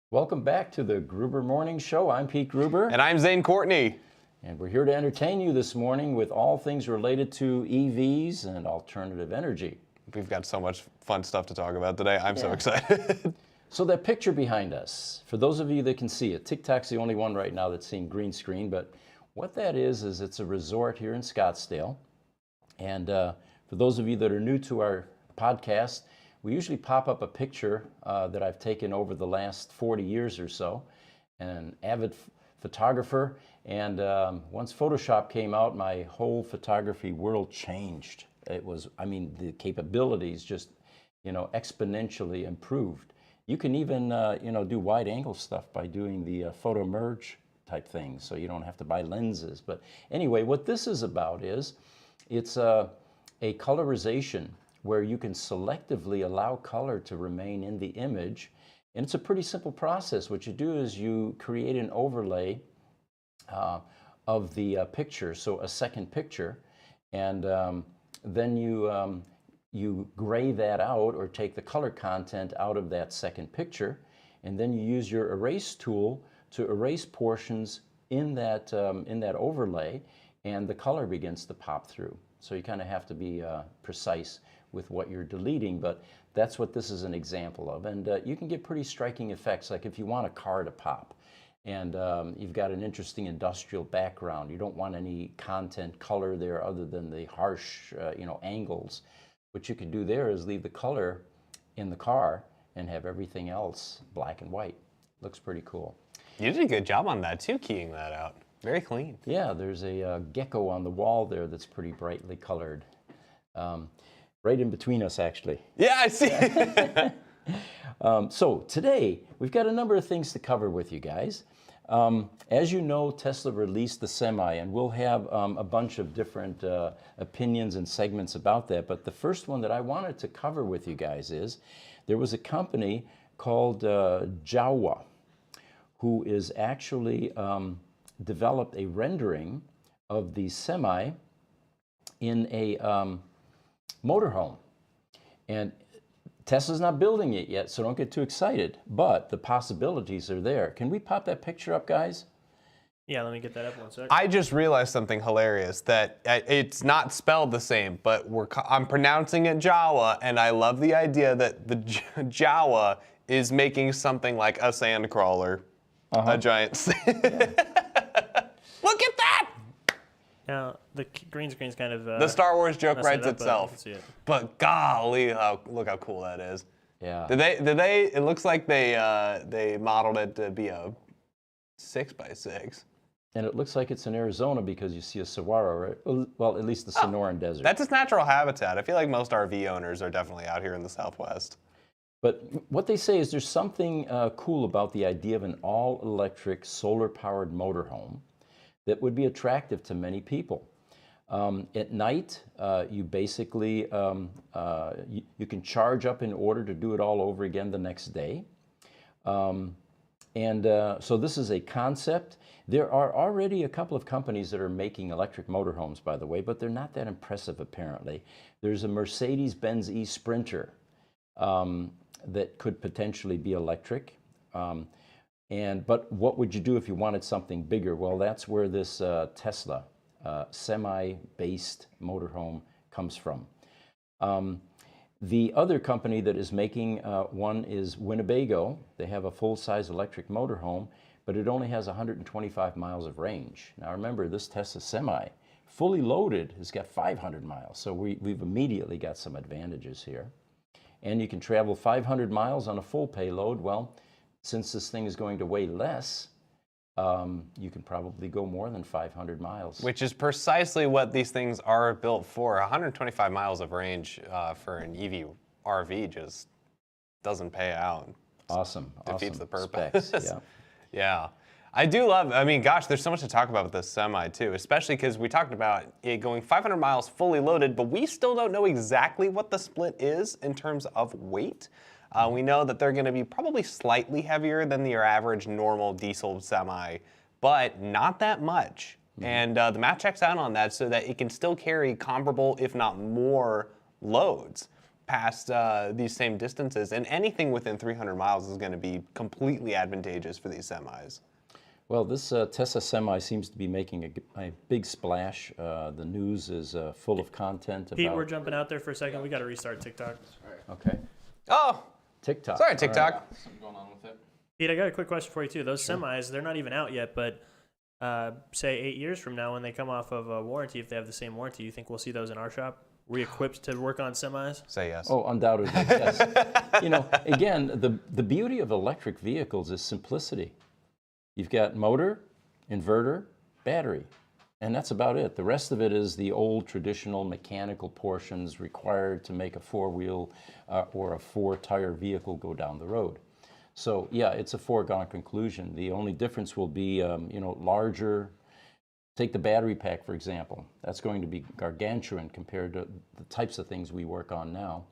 Welcome back to the Gruber Morning Show. I'm Pete Gruber. And I'm Zane Courtney. And we're here to entertain you this morning with all things related to EVs and alternative energy. We've got so much fun stuff to talk about today. I'm so excited. So that picture behind us, for those of you that can see it, TikTok's the only one right now that's seeing green screen, but what that is it's a resort here in Scottsdale. And for those of you that are new to our podcast, we usually pop up a picture that I've taken over the last 40 years or so. An avid photographer, and once Photoshop came out, my whole photography world changed. It was, the capabilities just, exponentially improved. You can even, do wide angle stuff by doing the photo merge type thing, so you don't have to buy lenses. But anyway, what this is about is, it's a colorization where you can selectively allow color to remain in the image. And it's a pretty simple process. What you do is you create an overlay of the picture, so a second picture, and then you gray that out or take the color content out of that second picture, and then you use your erase tool to erase portions in that overlay, and the color begins to pop through. So you kind of have to be precise with what you're deleting, but that's what this is an example of. And you can get pretty striking effects, like if you want a car to pop and you've got an interesting industrial background, you don't want any content color there other than the harsh angles. What you can do there is leave the color in the car and have everything else black and white. Looks pretty cool. You did a good job on that too, keying that out. Very clean. Yeah, there's a gecko on the wall there that's pretty brightly colored. Right in between us, actually. Yeah, I see. So today, we've got a number of things to cover with you guys. As you know, Tesla released the Semi, and we'll have a bunch of different opinions and segments about that. But the first one that I wanted to cover with you guys is, there was a company called Jowua, who is actually developed a rendering of the Semi in a motorhome. And Tesla's not building it yet, so don't get too excited, but the possibilities are there. Can we pop that picture up, guys? Yeah, let me get that up one sec. I just realized something hilarious, that it's not spelled the same, but I'm pronouncing it Jowua, and I love the idea that the Jowua is making something like a sand crawler, a giant sand. Look at that! Now, the green screen's kind of... The Star Wars joke writes up, itself. But golly, look how cool that is. Yeah. It looks like they modeled it to be a 6x6. And it looks like it's in Arizona because you see a saguaro, right? Well, at least the Sonoran Desert. That's its natural habitat. I feel like most RV owners are definitely out here in the Southwest. But what they say is there's something cool about the idea of an all-electric, solar-powered motorhome that would be attractive to many people. At night, you basically, you can charge up in order to do it all over again the next day. So this is a concept. There are already a couple of companies that are making electric motorhomes, by the way, but they're not that impressive apparently. There's a Mercedes-Benz e-Sprinter that could potentially be electric. But what would you do if you wanted something bigger? Well, that's where this Tesla semi-based motorhome comes from. The other company that is making one is Winnebago. They have a full-size electric motorhome, but it only has 125 miles of range. Now remember, this Tesla Semi, fully loaded, has got 500 miles. So we've immediately got some advantages here. And you can travel 500 miles on a full payload. Well, since this thing is going to weigh less, you can probably go more than 500 miles. Which is precisely what these things are built for. 125 miles of range for an EV RV just doesn't pay out. Awesome. Defeats the purpose. Specs, yeah. Yeah. I do love, gosh, there's so much to talk about with this Semi too, especially because we talked about it going 500 miles fully loaded, but we still don't know exactly what the split is in terms of weight. We know that they're going to be probably slightly heavier than your average normal diesel Semi, but not that much. And the math checks out on that so that it can still carry comparable, if not more, loads. past these same distances, and anything within 300 miles is going to be completely advantageous for these semis. Well, this Tesla Semi seems to be making a big splash. The news is full of content Pete, about... we're jumping out there for a second. We got to restart TikTok. Okay. Oh, TikTok. sorry, TikTok. All right. Something going on with it. Pete, I got a quick question for you too. Those semis, they're not even out yet, but say 8 years from now when they come off of a warranty, if they have the same warranty, you think we'll see those in our shop? Re-equipped to work on semis? Say yes. Oh, undoubtedly, yes. You know, again, the beauty of electric vehicles is simplicity. You've got motor, inverter, battery, and that's about it. The rest of it is the old traditional mechanical portions required to make a four-wheel or a four-tire vehicle go down the road. So yeah, it's a foregone conclusion. The only difference will be, you know, larger. Take the battery pack, for example. That's going to be gargantuan compared to the types of things we work on now.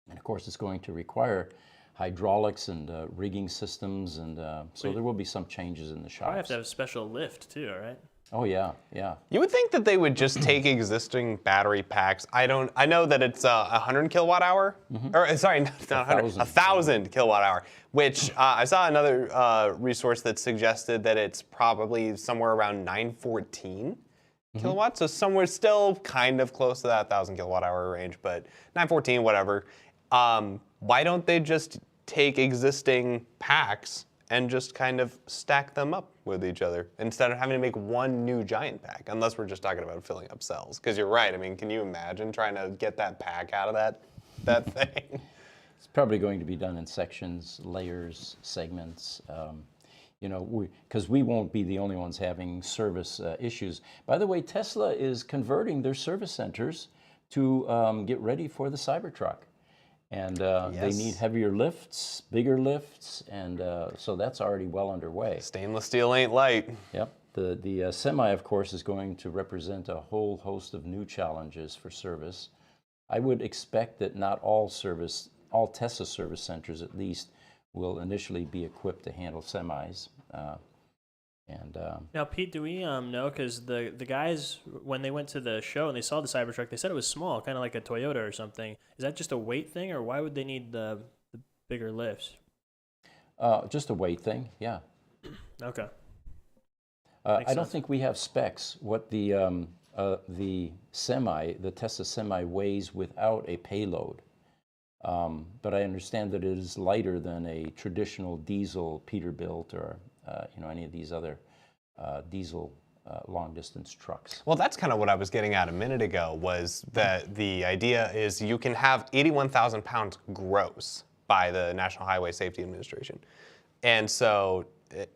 And of course, it's going to require hydraulics and rigging systems, and so there will be some changes in the shops. I have to have a special lift too, all right? Oh yeah, yeah. You would think that they would just take existing battery packs. I know that it's 100 kilowatt hour, or sorry, not 100, 1,000 kilowatt hour, which I saw another resource that suggested that it's probably somewhere around 914 kilowatts, so somewhere still kind of close to that 1,000 kilowatt hour range, but 914, whatever. Why don't they just take existing packs and just kind of stack them up with each other instead of having to make one new giant pack, unless we're just talking about filling up cells? Because you're right, I mean, can you imagine trying to get that pack out of that thing? It's probably going to be done in sections, layers, segments. You know, because we won't be the only ones having service issues. By the way, Tesla is converting their service centers to get ready for the Cybertruck. And they need heavier lifts, bigger lifts, and so that's already well underway. Stainless steel ain't light. Yep. The Semi, of course, is going to represent a whole host of new challenges for service. I would expect that not all Tesla service centers, at least, will initially be equipped to handle semis. Now, Pete, do we know, because the guys, when they went to the show and they saw the Cybertruck, they said it was small, kind of like a Toyota or something. Is that just a weight thing, or why would they need the bigger lifts? Just a weight thing, yeah. Okay. I don't think we have specs what the Tesla Semi weighs without a payload. But I understand that it is lighter than a traditional diesel Peterbilt or you know, any of these other diesel long-distance trucks. Well, that's kind of what I was getting at a minute ago, was that the idea is you can have 81,000 pounds gross by the National Highway Safety Administration. And so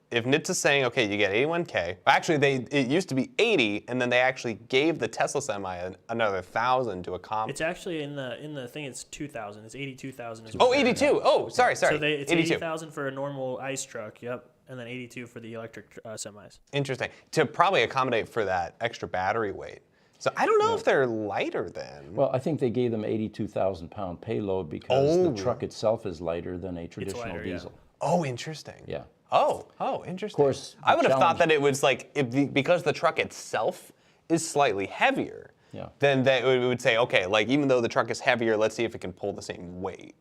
if NHTSA is saying, okay, you get 81K, actually it used to be 80, and then they actually gave the Tesla Semi another 1,000 to accommodate. It's actually in the thing. It's 2,000. It's 82,000. Oh, 82. Oh, sorry. So it's 82. 80,000 for a normal ICE truck. Yep. And then 82 for the electric semis. Interesting. To probably accommodate for that extra battery weight. So I don't know if they're lighter then. Well, I think they gave them 82,000 pound payload because the truck itself is lighter than a traditional lighter, diesel. yeah. Oh, interesting. Yeah. Oh, interesting. Of course, I would have thought that it was like, because the truck itself is slightly heavier, then they would say, okay, like even though the truck is heavier, let's see if it can pull the same weight.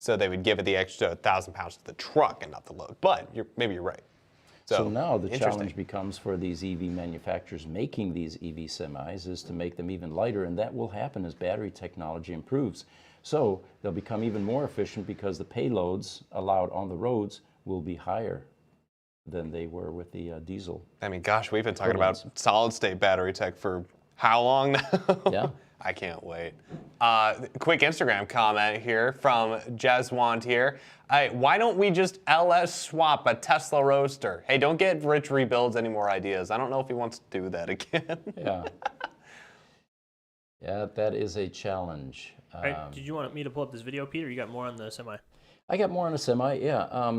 So they would give it the extra 1,000 pounds to the truck and not the load. But maybe you're right. So now the challenge becomes for these EV manufacturers making these EV semis is to make them even lighter, and that will happen as battery technology improves. So they'll become even more efficient because the payloads allowed on the roads will be higher than they were with the diesel. I mean, gosh, we've been talking about solid-state battery tech for how long now? Yeah. I can't wait. Quick Instagram comment here from Jeswant here. Why don't we just LS swap a Tesla Roadster? Hey, don't get Rich Rebuilds any more ideas. I don't know if he wants to do that again. Yeah. Yeah, that is a challenge. All right, did you want me to pull up this video, Peter? You got more on the Semi? I got more on the Semi, yeah.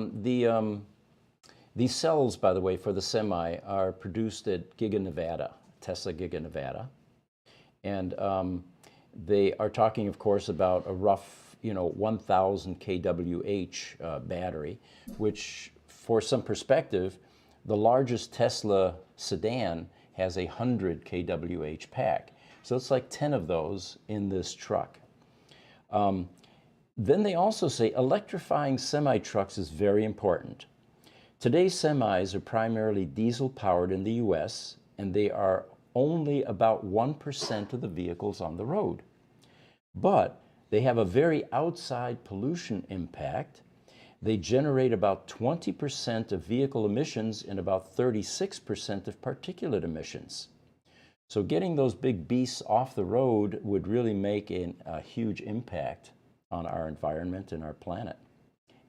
These cells, by the way, for the Semi are produced at Giga Nevada, Tesla Giga Nevada. And they are talking, of course, about a rough, 1,000 kWh battery, which, for some perspective, the largest Tesla sedan has a 100 kWh pack. So it's like 10 of those in this truck. Then they also say electrifying semi-trucks is very important. Today's semis are primarily diesel-powered in the U.S., and they are only about 1% of the vehicles on the road. But they have a very outside pollution impact. They generate about 20% of vehicle emissions and about 36% of particulate emissions. So getting those big beasts off the road would really make a huge impact on our environment and our planet.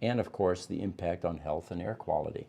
And of course, the impact on health and air quality.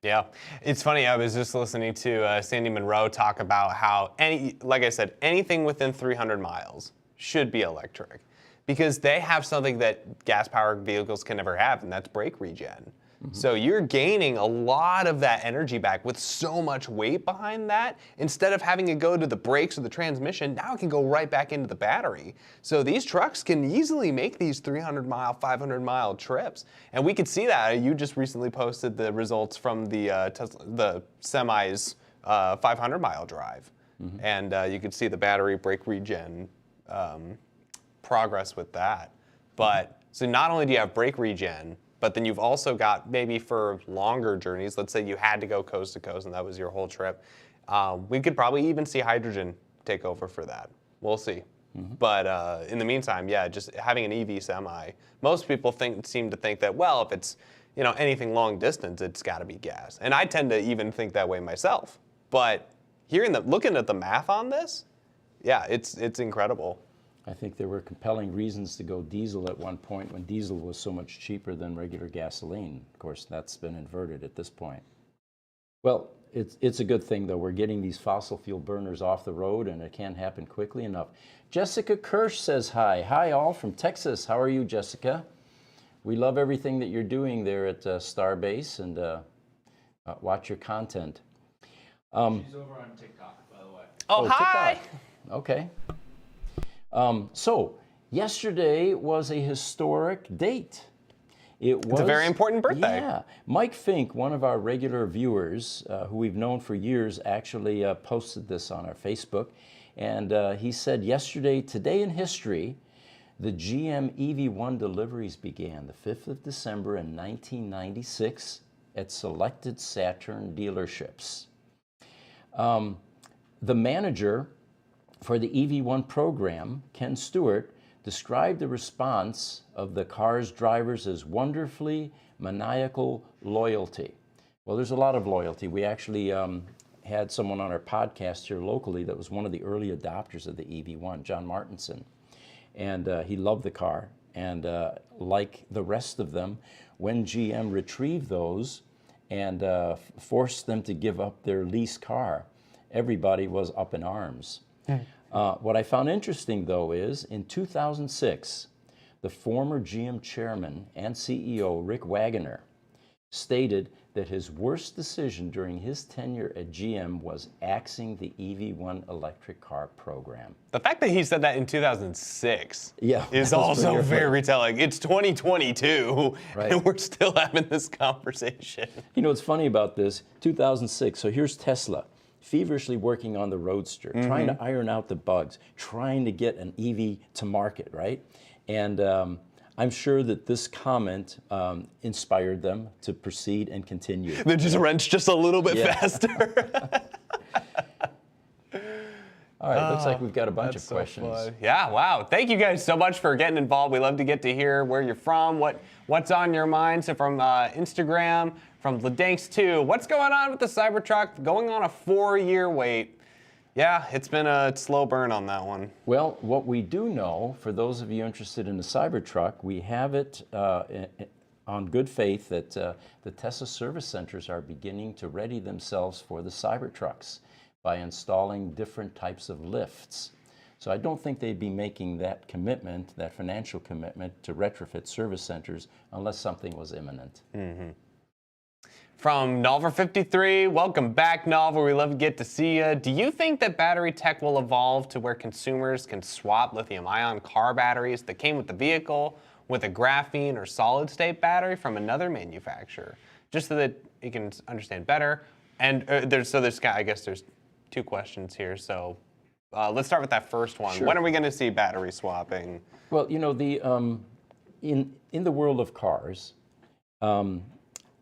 Yeah, it's funny. I was just listening to Sandy Monroe talk about how, like I said, anything within 300 miles should be electric, because they have something that gas-powered vehicles can never have, and that's brake regen. So you're gaining a lot of that energy back with so much weight behind that. Instead of having it go to the brakes or the transmission, now it can go right back into the battery. So these trucks can easily make these 300-mile, 500-mile trips. And we could see that. You just recently posted the results from the Semi's 500-mile drive. And you could see the battery brake regen progress with that. But so not only do you have brake regen, but then you've also got, maybe for longer journeys, let's say you had to go coast to coast and that was your whole trip, we could probably even see hydrogen take over for that. We'll see. But in the meantime, yeah, just having an EV semi, most people seem to think that, well, if it's anything long distance, it's got to be gas. And I tend to even think that way myself. But looking at the math on this, yeah, it's incredible. I think there were compelling reasons to go diesel at one point when diesel was so much cheaper than regular gasoline. Of course, that's been inverted at this point. Well, it's a good thing, though. We're getting these fossil fuel burners off the road, and it can't happen quickly enough. Jessica Kirsch says hi. Hi, all from Texas. How are you, Jessica? We love everything that you're doing there at Starbase, and watch your content. She's over on TikTok, by the way. Oh, hi! TikTok. Okay. So, yesterday was a historic date. It's a very important birthday. Yeah. Mike Fink, one of our regular viewers, who we've known for years, actually posted this on our Facebook. And he said, yesterday, today in history, the GM EV1 deliveries began the 5th of December in 1996 at selected Saturn dealerships. The manager for the EV1 program, Ken Stewart, described the response of the car's drivers as wonderfully maniacal loyalty. Well, there's a lot of loyalty. We actually had someone on our podcast here locally that was one of the early adopters of the EV1, John Martinson. And he loved the car. And like the rest of them, when GM retrieved those and forced them to give up their lease car, everybody was up in arms. What I found interesting, though, is in 2006, the former GM chairman and CEO, Rick Wagoner, stated that his worst decision during his tenure at GM was axing the EV1 electric car program. The fact that he said that in 2006 Yeah, is that was also pretty very telling. It's 2022, Right. and we're still having this conversation. You know what's funny about this? 2006, so here's Tesla, feverishly working on the Roadster, trying to iron out the bugs, trying to get an EV to market, right? And I'm sure that this comment inspired them to proceed and continue. They just wrench just a little bit Yeah. faster. All right, looks like we've got a bunch of So questions. fun. Yeah, wow. Thank you guys so much for getting involved. We love to get to hear where you're from, what's on your mind. So from Instagram, from Ladanks2, what's going on with the Cybertruck? Going on a 4-year wait. Yeah, it's been a slow burn on that one. Well, what we do know, for those of you interested in the Cybertruck, we have it on good faith that the Tesla service centers are beginning to ready themselves for the Cybertrucks by installing different types of lifts. So I don't think they'd be making that commitment, that financial commitment, to retrofit service centers unless something was imminent. From Nolver53, welcome back, Nolver. We love to get to see you. Do you think that battery tech will evolve to where consumers can swap lithium-ion car batteries that came with the vehicle with a graphene or solid-state battery from another manufacturer, just so that you can understand better? And I guess there's 2 questions here. So let's start with that first one. Sure. When are we going to see battery swapping? Well, you know, in the world of cars,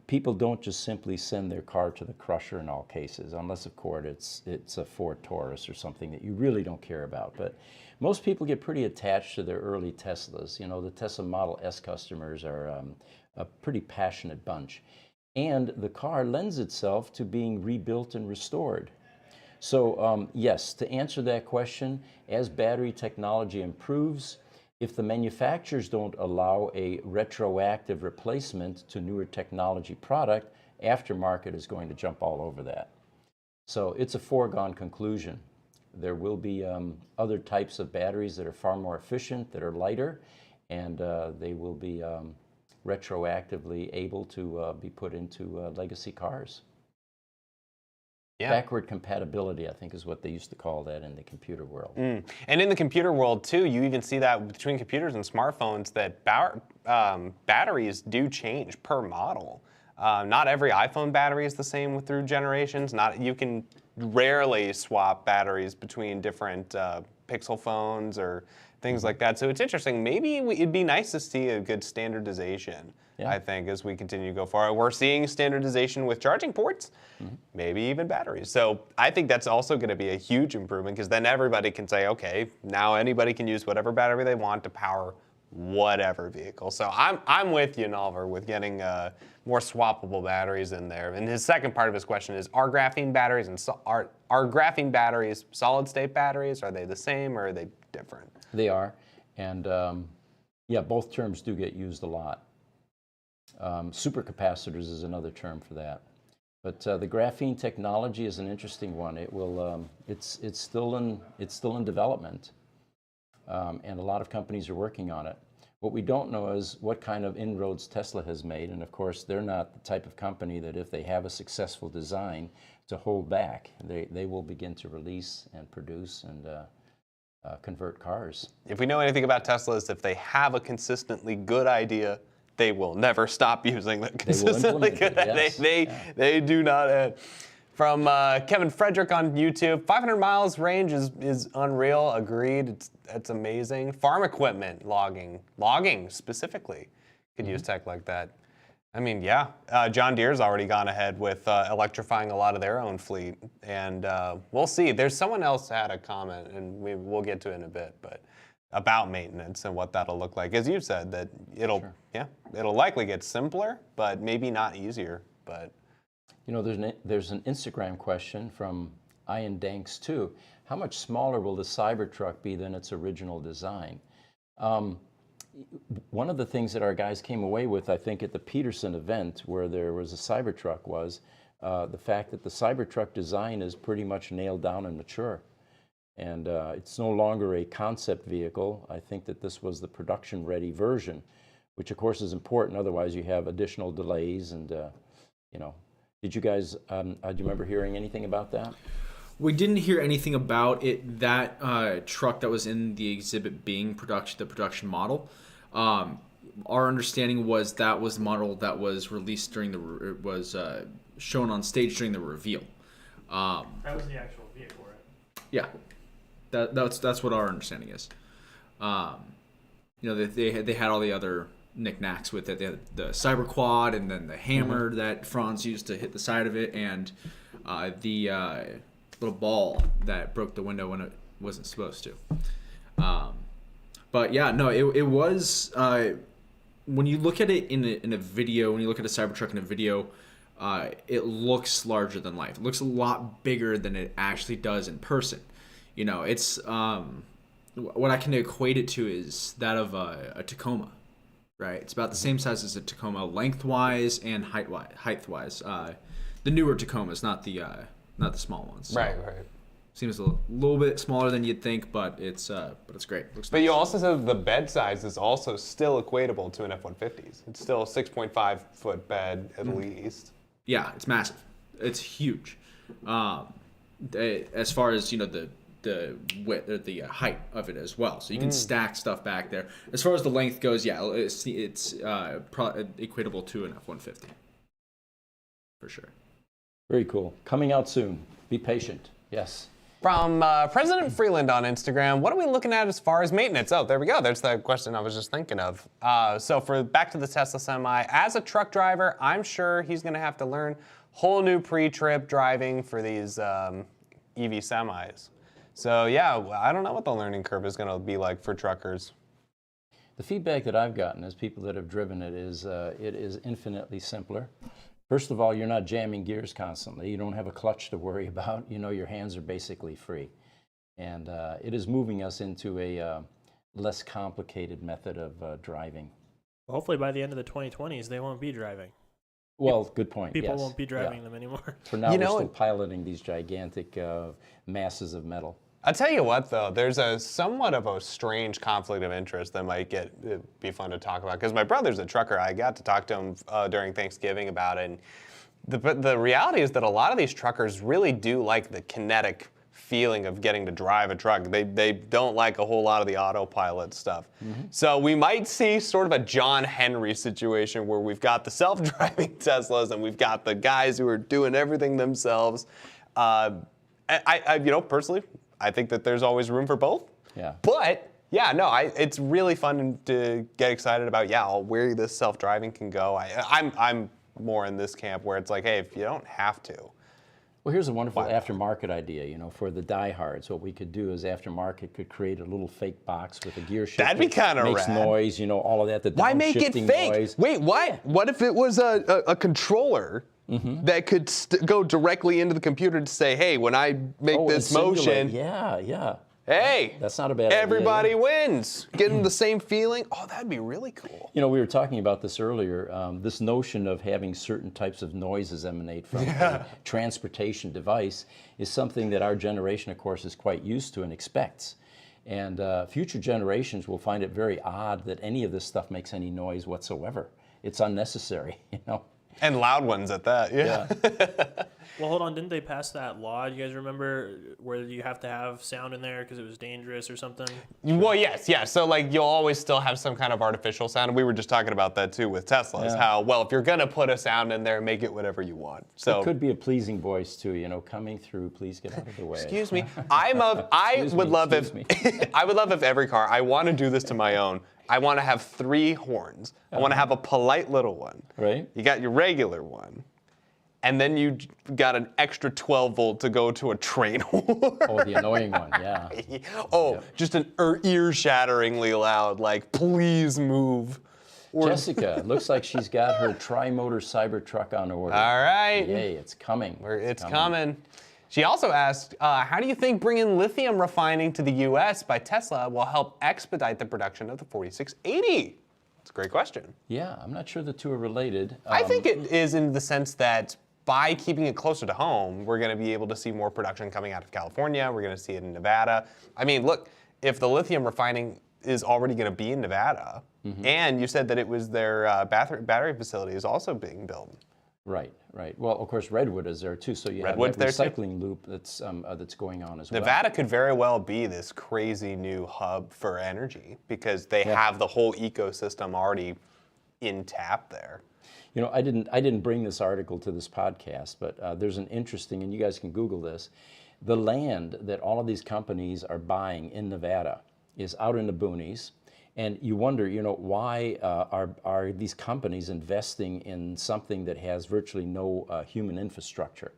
people don't just simply send their car to the crusher in all cases, unless, of course, it's a Ford Taurus or something that you really don't care about. But most people get pretty attached to their early Teslas. You know, the Tesla Model S customers are a pretty passionate bunch. And the car lends itself to being rebuilt and restored. So yes, to answer that question, as battery technology improves, if the manufacturers don't allow a retroactive replacement to newer technology product, aftermarket is going to jump all over that. So it's a foregone conclusion. There will be other types of batteries that are far more efficient, that are lighter, and they will be retroactively able to be put into legacy cars. Yeah. Backward compatibility, I think, is what they used to call that in the computer world. And in the computer world, too, you even see that between computers and smartphones that batteries do change per model. Not every iPhone battery is the same through generations. You can rarely swap batteries between different Pixel phones or things like that. So it's interesting. Maybe it'd be nice to see a good standardization, I think, as we continue to go forward. We're seeing standardization with charging ports, maybe even batteries. So I think that's also going to be a huge improvement, because then everybody can say, okay, now anybody can use whatever battery they want to power whatever vehicle. So I'm with you, Nalvar, with getting more swappable batteries in there. And his second part of his question is, are graphene batteries solid state batteries? Are they the same, or are they different? They are, and yeah, both terms do get used a lot. Supercapacitors is another term for that. But the graphene technology is an interesting one. It will, it's still in development, and a lot of companies are working on it. What we don't know is what kind of inroads Tesla has made, and of course, they're not the type of company that if they have a successful design to hold back. They will begin to release and produce and convert cars. If we know anything about Teslas, if they have a consistently good idea, they will never stop using that consistently good idea. They do not end. From Kevin Frederick on YouTube, 500 miles range is unreal. Agreed. It's amazing. Farm equipment logging specifically could use tech like that. I mean, yeah, John Deere's already gone ahead with electrifying a lot of their own fleet, and we'll see. There's someone else had a comment, and we'll get to it in a bit, but about maintenance and what that'll look like. As you said, that it'll likely get simpler, but maybe not easier. But you know, there's an Instagram question from Ian Danks too. How much smaller will the Cybertruck be than its original design? One of the things that our guys came away with, I think, at the Petersen event where there was a Cybertruck was the fact that the Cybertruck design is pretty much nailed down and mature. And it's no longer a concept vehicle. I think that this was the production-ready version, which of course is important. Otherwise, you have additional delays. And you know, did you guys? Do you remember hearing anything about that? We didn't hear anything about it. That truck that was in the exhibit being the production model. Our understanding was that was the model that was released shown on stage during the reveal. That was the actual vehicle, right? Yeah, that's what our understanding is. You know, they had all the other knickknacks with it. They had the cyber quad, and then the hammer that Franz used to hit the side of it, and the little ball that broke the window when it wasn't supposed to. But yeah, no, it was when you look at it in a video, when you look at a Cybertruck in a video, it looks larger than life. It looks a lot bigger than it actually does in person. You know, it's what I can equate it to is that of a Tacoma, right? It's about the same size as a Tacoma, lengthwise and height-wise. The newer Tacomas, not the small ones. So. Right. Seems a little bit smaller than you'd think, but it's great. Looks But nice. you also said the bed size is also still equatable to an F-150's. It's still a 6.5-foot bed at least. Yeah, it's massive. It's huge. As far as, you know, the width, the height of it as well. So you can stack stuff back there. As far as the length goes, yeah, it's equatable to an F-150 for sure. Very cool. Coming out soon. Be patient. Yes. From President Freeland on Instagram, what are we looking at as far as maintenance? Oh, there we go. There's the question I was just thinking of. So for back to the Tesla Semi, as a truck driver, I'm sure he's going to have to learn whole new pre-trip driving for these EV semis. So yeah, I don't know what the learning curve is going to be like for truckers. The feedback that I've gotten as people that have driven it is infinitely simpler. First of all, you're not jamming gears constantly. You don't have a clutch to worry about. You know, your hands are basically free. And it is moving us into a less complicated method of driving. Hopefully by the end of the 2020s, they won't be driving. Well, good point. People yes. won't be driving them anymore. For now, we're still piloting these gigantic masses of metal. I'll tell you what, though, there's a somewhat of a strange conflict of interest that might be fun to talk about. Because my brother's a trucker. I got to talk to him during Thanksgiving about it. And the reality is that a lot of these truckers really do like the kinetic feeling of getting to drive a truck. They don't like a whole lot of the autopilot stuff. Mm-hmm. So we might see sort of a John Henry situation where we've got the self-driving Teslas and we've got the guys who are doing everything themselves. Personally, I think that there's always room for both. Yeah. But yeah, no, it's really fun to get excited about. Where this self-driving can go. I'm more in this camp where it's like, hey, if you don't have to. Well, here's a wonderful aftermarket idea. For the diehards, what we could do is aftermarket could create a little fake box with a gear shifter. That'd be kind of rad. Makes noise, all of that. The Why make it fake? Noise. Wait, what? What if it was a controller? Mm-hmm. That could go directly into the computer to say, hey, when I make this motion, hey, that's not a bad everybody idea. Wins. Getting the same feeling. Oh, that'd be really cool. We were talking about this earlier. This notion of having certain types of noises emanate from a transportation device is something that our generation, of course, is quite used to and expects. And future generations will find it very odd that any of this stuff makes any noise whatsoever. It's unnecessary, And loud ones at that, yeah. Well, hold on. Didn't they pass that law? Do you guys remember where you have to have sound in there because it was dangerous or something? Well, yes. So, you'll always still have some kind of artificial sound. We were just talking about that, too, with Teslas. Yeah. How, if you're going to put a sound in there, make it whatever you want. So it could be a pleasing voice, too, coming through, please get out of the way. Excuse me. I would love if every car, I want to do this to my own. I want to have 3 horns. I want to have a polite little one. Right. You got your regular one. And then you got an extra 12 volt to go to a train horn. Oh, the annoying one, yeah. Just an ear-shatteringly loud, please move. Jessica, looks like she's got her tri-motor Cybertruck on order. All right. Yay, it's coming. It's coming. She also asked, how do you think bringing lithium refining to the U.S. by Tesla will help expedite the production of the 4680? It's a great question. Yeah, I'm not sure the two are related. I think it is in the sense that by keeping it closer to home, we're going to be able to see more production coming out of California. We're going to see it in Nevada. I mean, look, if the lithium refining is already going to be in Nevada, and you said that it was their battery facility is also being built. Right. Well, of course, Redwood is there too, so you have Redwood's that recycling loop that's going on as well. Nevada could very well be this crazy new hub for energy because they have the whole ecosystem already in tap there. I didn't bring this article to this podcast, but there's an interesting, and you guys can Google this, the land that all of these companies are buying in Nevada is out in the boonies. And you wonder, why are these companies investing in something that has virtually no human infrastructure?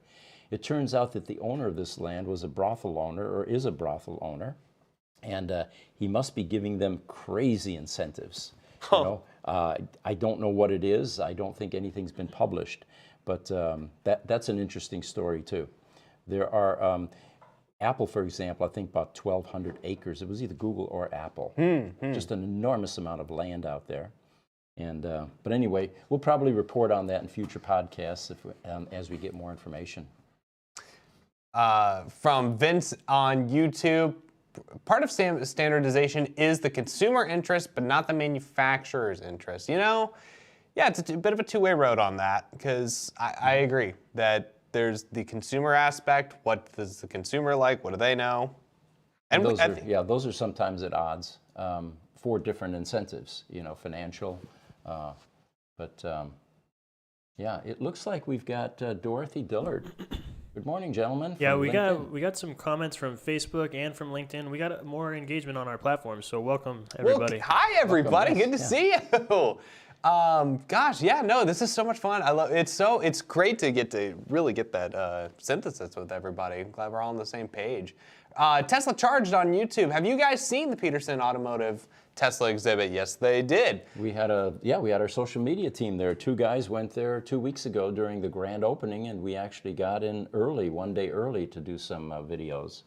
It turns out that the owner of this land was a brothel owner, or is a brothel owner, and he must be giving them crazy incentives. I don't know what it is. I don't think anything's been published, but that's an interesting story too. There are. Apple, for example, I think about 1,200 acres. It was either Google or Apple. Just an enormous amount of land out there. And but anyway, we'll probably report on that in future podcasts as we get more information. From Vince on YouTube, part of standardization is the consumer interest, but not the manufacturer's interest. Yeah, it's a bit of a two-way road on that because I agree that there's the consumer aspect. What does the consumer like? What do they know? And those are sometimes at odds for different incentives, financial. But it looks like we've got Dorothy Dillard Good morning, gentlemen. Yeah, from we LinkedIn. got some comments from Facebook and from LinkedIn. We got more engagement on our platforms, so welcome everybody. Well, hi everybody, Welcome, good to yes, see you. Gosh, yeah, no, this is so much fun. I love it's great to really get that synthesis with everybody. I'm glad we're all on the same page. Tesla Charged on YouTube. Have you guys seen the Petersen Automotive Tesla exhibit? Yes, they did. We had our social media team there. 2 guys went there 2 weeks ago during the grand opening, and we actually got in early, 1 day early, to do some videos.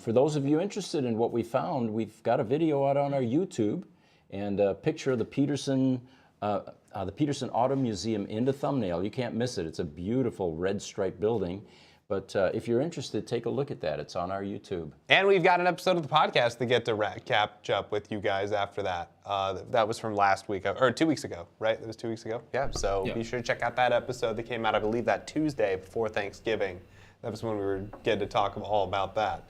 For those of you interested in what we found, we've got a video out on our YouTube and a picture of the Petersen Auto Museum in the thumbnail. You can't miss it. It's a beautiful red striped building. But if you're interested, take a look at that. It's on our YouTube. And we've got an episode of the podcast to get to catch up with you guys after that. That was from last week, or 2 weeks ago, right? That was 2 weeks ago? Yeah, so be sure to check out that episode that came out, I believe, that Tuesday before Thanksgiving. That was when we were getting to talk all about that.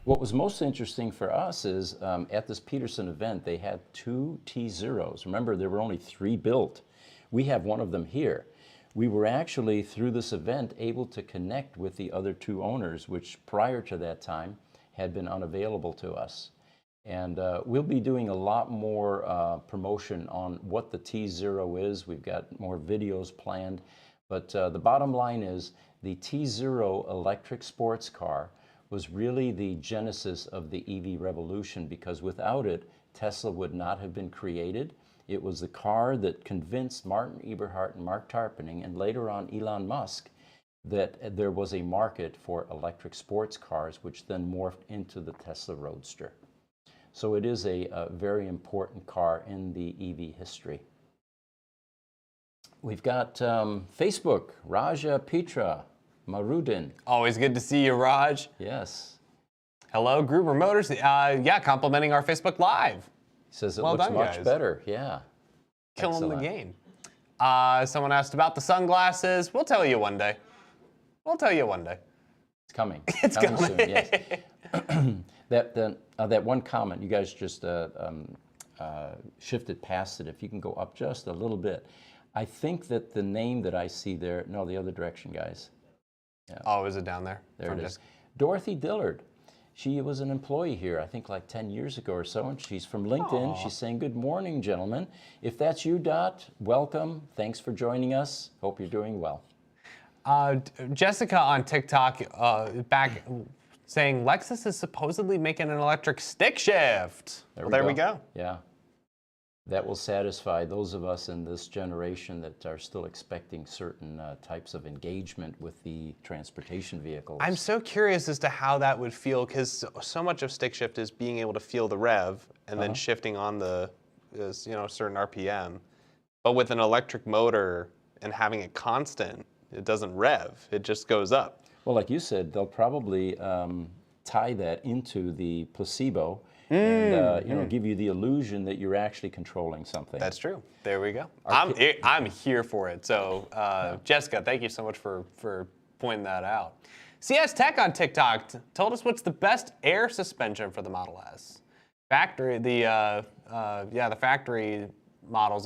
What was most interesting for us is at this Petersen event, they had 2 T0s. Remember, there were only 3 built. We have one of them here. We were actually, through this event, able to connect with the other 2 owners, which prior to that time had been unavailable to us. And we'll be doing a lot more promotion on what the T0 is. We've got more videos planned. But the bottom line is the T0 electric sports car was really the genesis of the EV revolution, because without it, Tesla would not have been created. It was the car that convinced Martin Eberhard and Mark Tarpenning, and later on Elon Musk, that there was a market for electric sports cars, which then morphed into the Tesla Roadster. So it is a very important car in the EV history. We've got Facebook, Raja Petra Marudin. Always good to see you, Raj. Yes. Hello, Gruber Motors. Yeah, complimenting our Facebook Live. He says it Well looks done, much guys. better. Yeah. Killing the Excellent. game. Someone asked about the sunglasses. We'll tell you one day. We'll tell you one day. It's coming. It's coming coming. soon, yes. That one comment, you guys just shifted past it. If you can go up just a little bit. I think that the name that I see there, no, the other direction, guys. Oh, is it down there? There From it is. just- Dorothy Dillard. She was an employee here, I think like 10 years ago or so, and she's from LinkedIn. She's saying, good morning, gentlemen. If that's you, Dot, welcome. Thanks for joining us. Hope you're doing well. Jessica on TikTok back saying Lexus is supposedly making an electric stick shift. There we go. Yeah. That will satisfy those of us in this generation that are still expecting certain types of engagement with the transportation vehicles. I'm so curious as to how that would feel, because so much of stick shift is being able to feel the rev and then shifting on the certain RPM. But with an electric motor and having it constant, it doesn't rev, it just goes up. Well, like you said, they'll probably tie that into the placebo and give you the illusion that you're actually controlling something. That's true. There we go. I'm here for it. So, Jessica, thank you so much for pointing that out. CS Tech on TikTok told us what's the best air suspension for the Model S. The factory models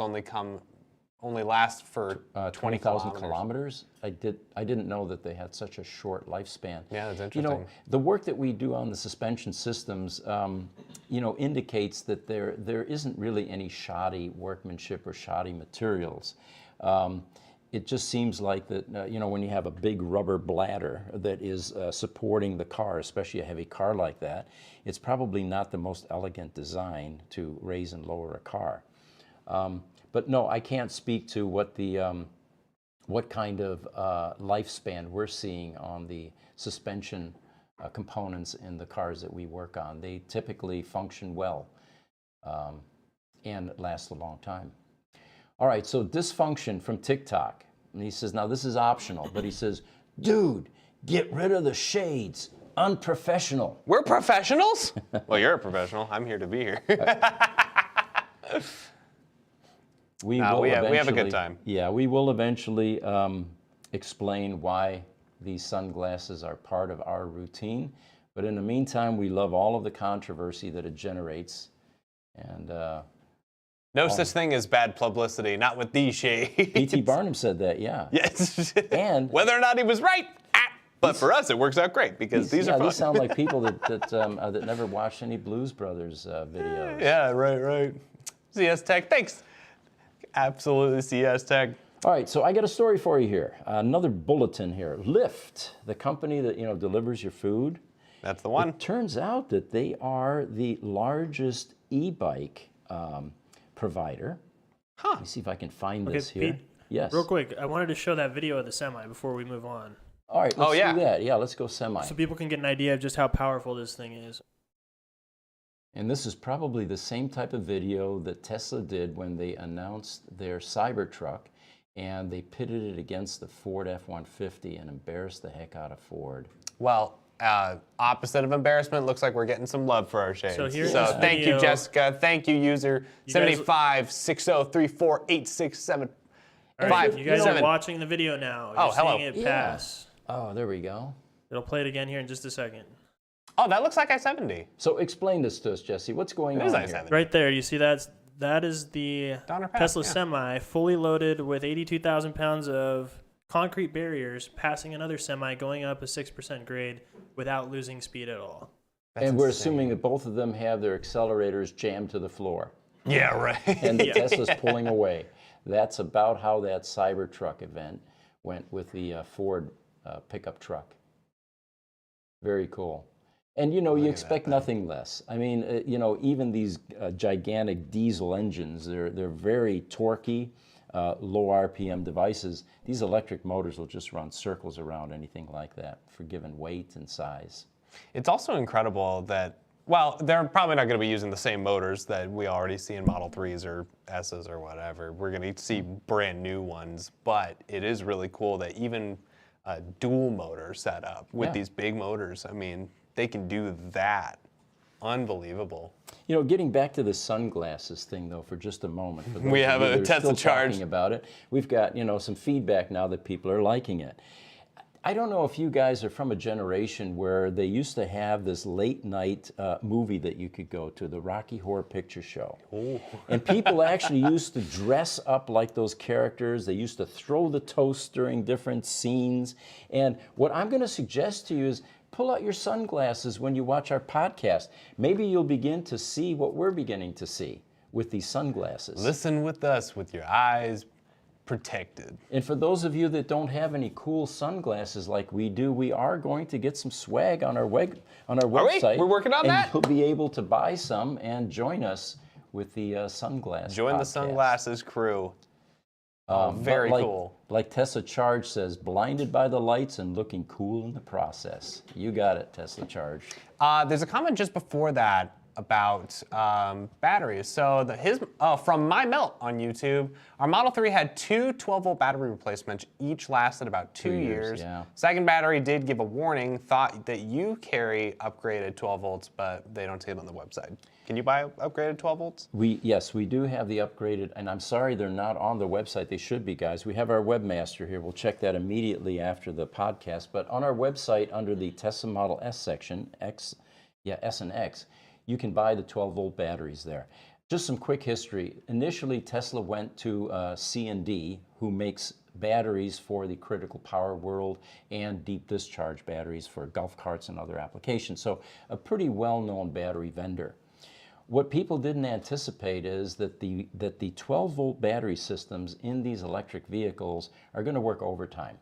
only last for 20,000 kilometers. I didn't know that they had such a short lifespan. Yeah, that's You know, interesting. the work that we do on the suspension systems, indicates that there isn't really any shoddy workmanship or shoddy materials. It just seems like that, when you have a big rubber bladder that is supporting the car, especially a heavy car like that, it's probably not the most elegant design to raise and lower a car. But no, I can't speak to what kind of lifespan we're seeing on the suspension components in the cars that we work on. They typically function well and last a long time. All right, so dysfunction from TikTok. And he says, now this is optional, but he says, dude, get rid of the shades. Unprofessional. We're professionals? Well, you're a professional. I'm here to be here. We have a good time. Yeah, we will eventually explain why these sunglasses are part of our routine. But in the meantime, we love all of the controversy that it generates. And No such thing as bad publicity, not with these shades. P.T. Barnum said that, yeah. Yes. And whether or not he was right, But for us, it works out great because these are fun. These sound like people that never watched any Blues Brothers videos. Yeah, right. CS Tech, thanks. Absolutely, CS Tech. All right, so I got a story for you here. Another bulletin here. Lyft, the company that delivers your food. That's the one. It turns out that they are the largest e-bike provider. Huh. Let me see if I can find this here. Pete, yes. real quick, I wanted to show that video of the semi before we move on. All right, let's do that. Yeah, let's go semi. So people can get an idea of just how powerful this thing is. And this is probably the same type of video that Tesla did when they announced their Cybertruck, and they pitted it against the Ford F-150 and embarrassed the heck out of Ford. Well, opposite of embarrassment, looks like we're getting some love for our shades. So here's thank you, Jessica. Thank you, user You guys- 7560348675. All right, you guys are watching the video now. You're hello. seeing it pass. Oh, there we go. It'll play it again here in just a second. Oh, that looks like I-70. So explain this to us, Jesse. What's going on It is here? I-70. Right there, you see that? That is the Donner Pass, Tesla yeah. Semi, fully loaded with 82,000 pounds of concrete barriers, passing another semi, going up a 6% grade without losing speed at all. That's and we're insane. assuming that both of them have their accelerators jammed to the floor. Yeah, right. And the Tesla's pulling away. That's about how that Cybertruck event went with the Ford pickup truck. Very cool. And you expect nothing less. I mean, even these gigantic diesel engines, they're very torquey, low RPM devices. These electric motors will just run circles around anything like that for given weight and size. It's also incredible that, well, they're probably not going to be using the same motors that we already see in Model 3s or S's or whatever. We're going to see brand new ones, but it is really cool that even a dual motor setup with these big motors, I mean, they can do that. Unbelievable. Getting back to the sunglasses thing, though, for just a moment. For those We of have you a that are Tesla still charge. talking about it. We've got, some feedback now that people are liking it. I don't know if you guys are from a generation where they used to have this late night movie that you could go to, the Rocky Horror Picture Show. Ooh. And people actually used to dress up like those characters. They used to throw the toast during different scenes. And what I'm going to suggest to you is pull out your sunglasses when you watch our podcast. Maybe you'll begin to see what we're beginning to see with these sunglasses. Listen with us with your eyes protected. And for those of you that don't have any cool sunglasses like we do, we are going to get some swag on our website. We're working on that? You'll be able to buy some and join us with the sunglass Join the podcast. sunglasses crew. Very cool. Like Tesla Charge says, blinded by the lights and looking cool in the process. You got it, Tesla Charge. There's a comment just before that about batteries. So from My Melt on YouTube, our Model 3 had two 12-volt battery replacements. Each lasted about 2 years. Yeah. Second battery did give a warning, thought that you carry upgraded 12 volts, but they don't say it on the website. Can you buy upgraded 12 volts? Yes, we do have the upgraded, and I'm sorry they're not on the website. They should be, guys. We have our webmaster here. We'll check that immediately after the podcast. But on our website, under the Tesla Model S section, S and X, you can buy the 12-volt batteries there. Just some quick history. Initially, Tesla went to C&D, who makes batteries for the critical power world and deep discharge batteries for golf carts and other applications. So a pretty well-known battery vendor. What people didn't anticipate is that the 12-volt battery systems in these electric vehicles are going to work overtime.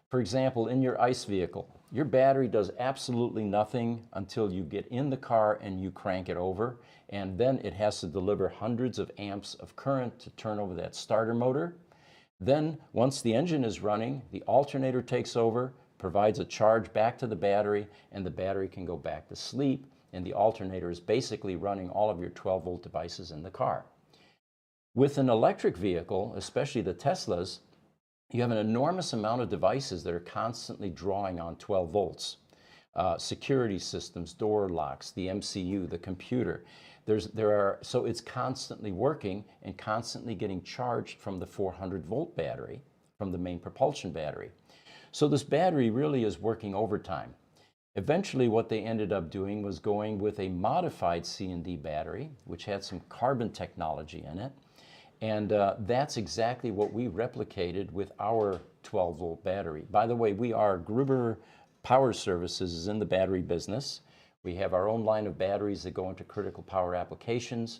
For example, in your ICE vehicle, your battery does absolutely nothing until you get in the car and you crank it over, and then it has to deliver hundreds of amps of current to turn over that starter motor. Then, once the engine is running, the alternator takes over, provides a charge back to the battery, and the battery can go back to sleep, and the alternator is basically running all of your 12-volt devices in the car. With an electric vehicle, especially the Teslas, you have an enormous amount of devices that are constantly drawing on 12 volts. Security systems, door locks, the MCU, the computer. So it's constantly working and constantly getting charged from the 400-volt battery, from the main propulsion battery. So this battery really is working overtime. Eventually, what they ended up doing was going with a modified C&D battery, which had some carbon technology in it. And that's exactly what we replicated with our 12-volt battery. By the way, we are Gruber Power Services is in the battery business. We have our own line of batteries that go into critical power applications,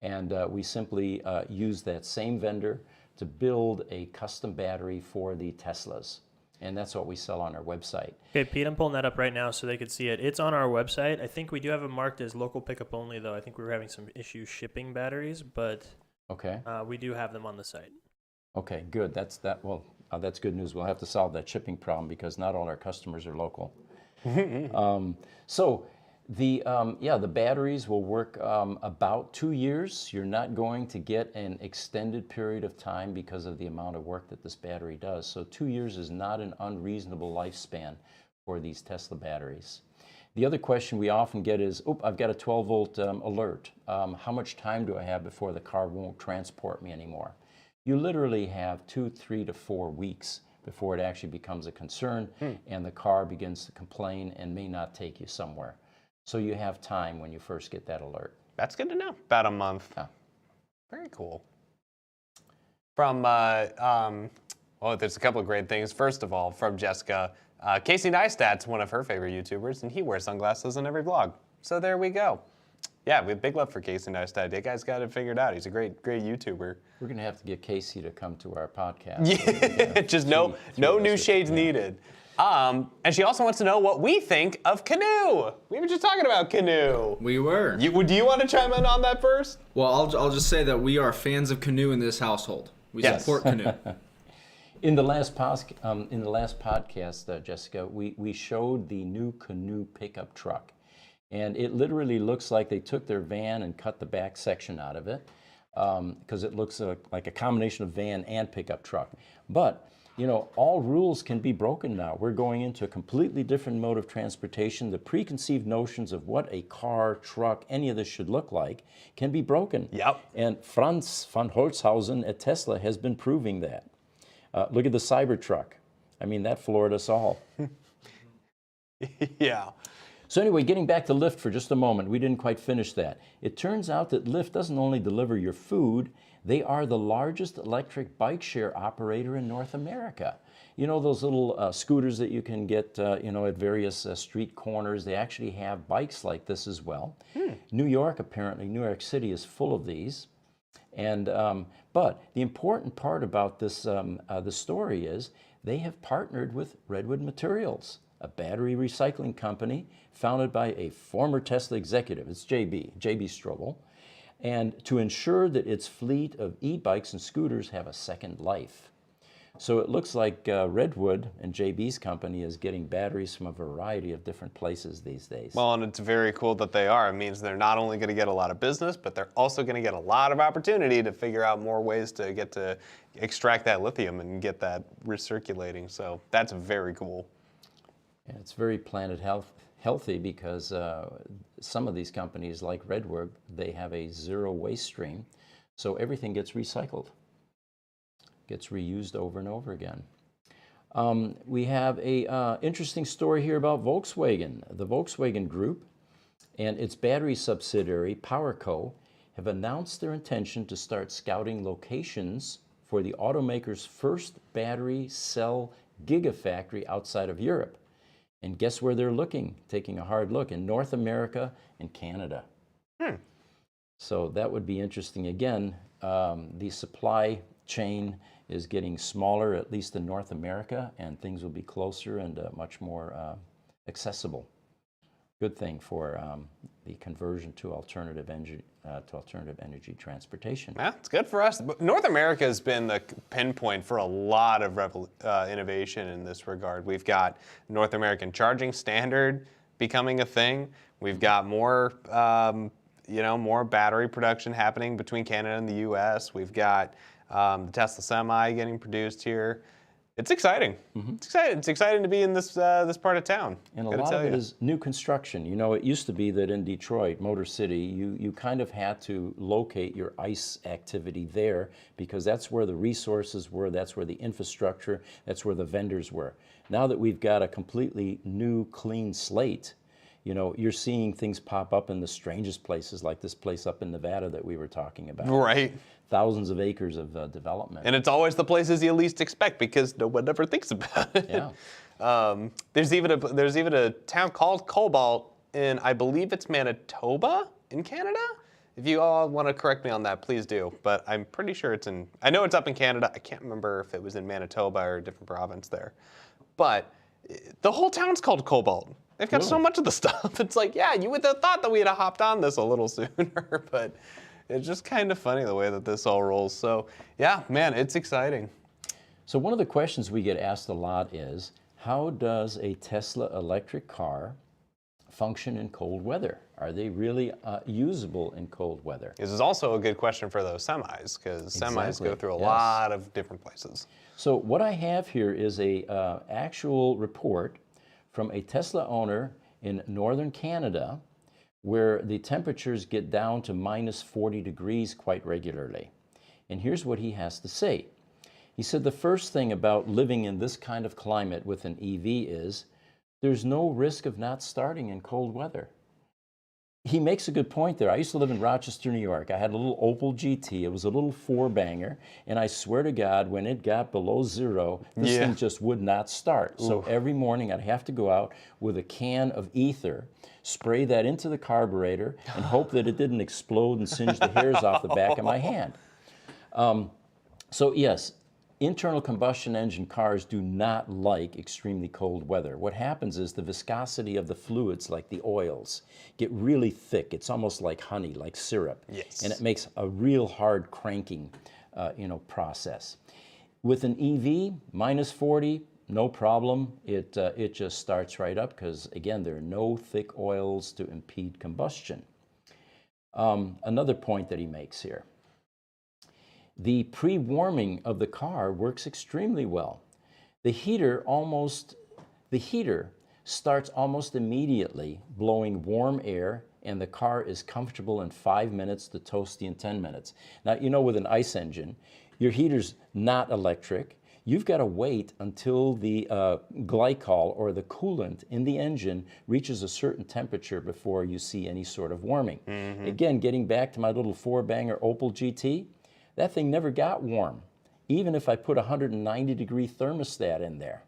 and we simply use that same vendor to build a custom battery for the Teslas. And that's what we sell on our website. Okay, Pete, I'm pulling that up right now so they could see it. It's on our website. I think we do have it marked as local pickup only, though. I think we were having some issues shipping batteries, but Okay. we do have them on the site. Okay, good. That's good news. We'll have to solve that shipping problem because not all our customers are local. So the batteries will work about 2 years. You're not going to get an extended period of time because of the amount of work that this battery does. So 2 years is not an unreasonable lifespan for these Tesla batteries. The other question we often get is, I've got a 12-volt alert. How much time do I have before the car won't transport me anymore? You literally have 2, 3 to 4 weeks before it actually becomes a concern and the car begins to complain and may not take you somewhere. So you have time when you first get that alert. That's good to know. About a month. Yeah. Very cool. From, there's a couple of great things. First of all, from Jessica, Casey Neistat's one of her favorite YouTubers, and he wears sunglasses in every vlog. So there we go. Yeah, we have big love for Casey Neistat. That guy's got it figured out. He's a great YouTuber. We're going to have to get Casey to come to our podcast. Yeah, just no new shades needed. And she also wants to know what we think of Canoo. We were just talking about Canoo. We were. Do you want to chime in on that first? Well, I'll just say that we are fans of Canoo in this household. We support Canoo. In the last podcast, Jessica, we showed the new Canoo pickup truck. And it literally looks like they took their van and cut the back section out of it because it looks like a combination of van and pickup truck. But, all rules can be broken now. We're going into a completely different mode of transportation. The preconceived notions of what a car, truck, any of this should look like can be broken. Yep. And Franz von Holzhausen at Tesla has been proving that. Look at the Cybertruck. I mean, that floored us all. Yeah. So anyway, getting back to Lyft for just a moment, we didn't quite finish that. It turns out that Lyft doesn't only deliver your food, they are the largest electric bike share operator in North America. You know those little scooters that you can get at various street corners? They actually have bikes like this as well. New York City is full of these. And but the important part about this the story is they have partnered with Redwood Materials, a battery recycling company founded by a former Tesla executive. It's JB Strobel. And to ensure that its fleet of e-bikes and scooters have a second life. So it looks like Redwood and JB's company is getting batteries from a variety of different places these days. Well, and it's very cool that they are. It means they're not only going to get a lot of business, but they're also going to get a lot of opportunity to figure out more ways to get to extract that lithium and get that recirculating. So that's very cool. And it's very planet healthy because some of these companies like Redwood, they have a zero waste stream. So everything gets recycled, gets reused over and over again. We have a interesting story here about Volkswagen. The Volkswagen Group and its battery subsidiary, PowerCo, have announced their intention to start scouting locations for the automaker's first battery cell gigafactory outside of Europe. And guess where they're looking, taking a hard look? In North America and Canada. So that would be interesting. Again, the supply chain is getting smaller, at least in North America, and things will be closer and much more accessible. Good thing for the conversion to alternative energy transportation. Yeah, it's good for us. But North America has been the pinpoint for a lot of innovation in this regard. We've got North American charging standard becoming a thing. We've got more, more battery production happening between Canada and the U.S. We've got the Tesla Semi getting produced here. It's exciting. It's exciting. It's exciting to be in this part of town. And a lot of it is new construction. You know, it used to be that in Detroit, Motor City, you kind of had to locate your ICE activity there because that's where the resources were, that's where the infrastructure, that's where the vendors were. Now that we've got a completely new, clean slate, you know, you're seeing things pop up in the strangest places, like this place up in Nevada that we were talking about. Right. Thousands of acres of development. And it's always the places you least expect because no one ever thinks about it. Yeah. There's even a town called Cobalt in, I believe it's Manitoba in Canada. If you all want to correct me on that, please do. But I'm pretty sure I know it's up in Canada. I can't remember if it was in Manitoba or a different province there. But the whole town's called Cobalt. They've got so much of the stuff. It's like, yeah, you would have thought that we had hopped on this a little sooner, but it's just kind of funny the way that this all rolls. So yeah, man, it's exciting. So one of the questions we get asked a lot is, how does a Tesla electric car function in cold weather? Are they really usable in cold weather? This is also a good question for those semis, because semis go through a lot of different places. So what I have here is a actual report from a Tesla owner in northern Canada, where the temperatures get down to minus 40 degrees quite regularly. And here's what he has to say. He said the first thing about living in this kind of climate with an EV is there's no risk of not starting in cold weather. He makes a good point there. I used to live in Rochester, New York. I had a little Opel GT. It was a little four-banger, and I swear to God, when it got below zero, this thing just would not start. So every morning I'd have to go out with a can of ether, spray that into the carburetor, and hope that it didn't explode and singe the hairs off the back of my hand. So yes, internal combustion engine cars do not like extremely cold weather. What happens is the viscosity of the fluids, like the oils, get really thick. It's almost like honey, like syrup. Yes. And it makes a real hard cranking process. With an EV, minus 40, no problem. It just starts right up because, again, there are no thick oils to impede combustion. Another point that he makes here. The pre-warming of the car works extremely well. The heater starts almost immediately blowing warm air, and the car is comfortable in 5 minutes to toasty in 10 minutes. Now, you know, with an ICE engine, your heater's not electric. You've got to wait until the glycol or the coolant in the engine reaches a certain temperature before you see any sort of warming. Again, getting back to my little four-banger Opel GT, that thing never got warm, even if I put a 190-degree thermostat in there.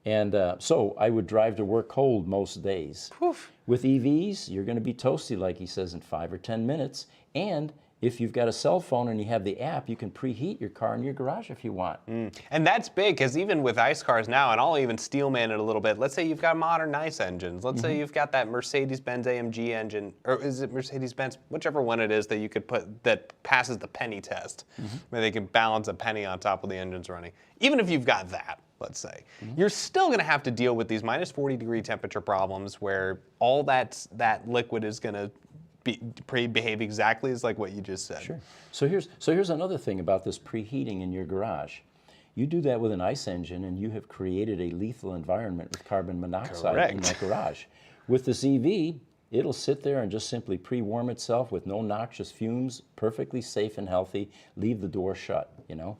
And so I would drive to work cold most days. Oof. With EVs, you're going to be toasty, like he says, in 5 or 10 minutes. And if you've got a cell phone and you have the app, you can preheat your car in your garage if you want. And that's big, because even with ICE cars now, and I'll even steelman it a little bit, let's say you've got modern ICE engines. Let's say you've got that Mercedes-Benz AMG engine, or is it Mercedes-Benz? Whichever one it is that you could put, that passes the penny test, where they can balance a penny on top of the engine's running. Even if you've got that, let's say, you're still going to have to deal with these minus 40-degree temperature problems where all that liquid is going to behave exactly as like what you just said. Sure. So here's another thing about this preheating in your garage. You do that with an ICE engine and you have created a lethal environment with carbon monoxide in that garage. With this EV, it'll sit there and just simply pre-warm itself with no noxious fumes, perfectly safe and healthy, leave the door shut, you know?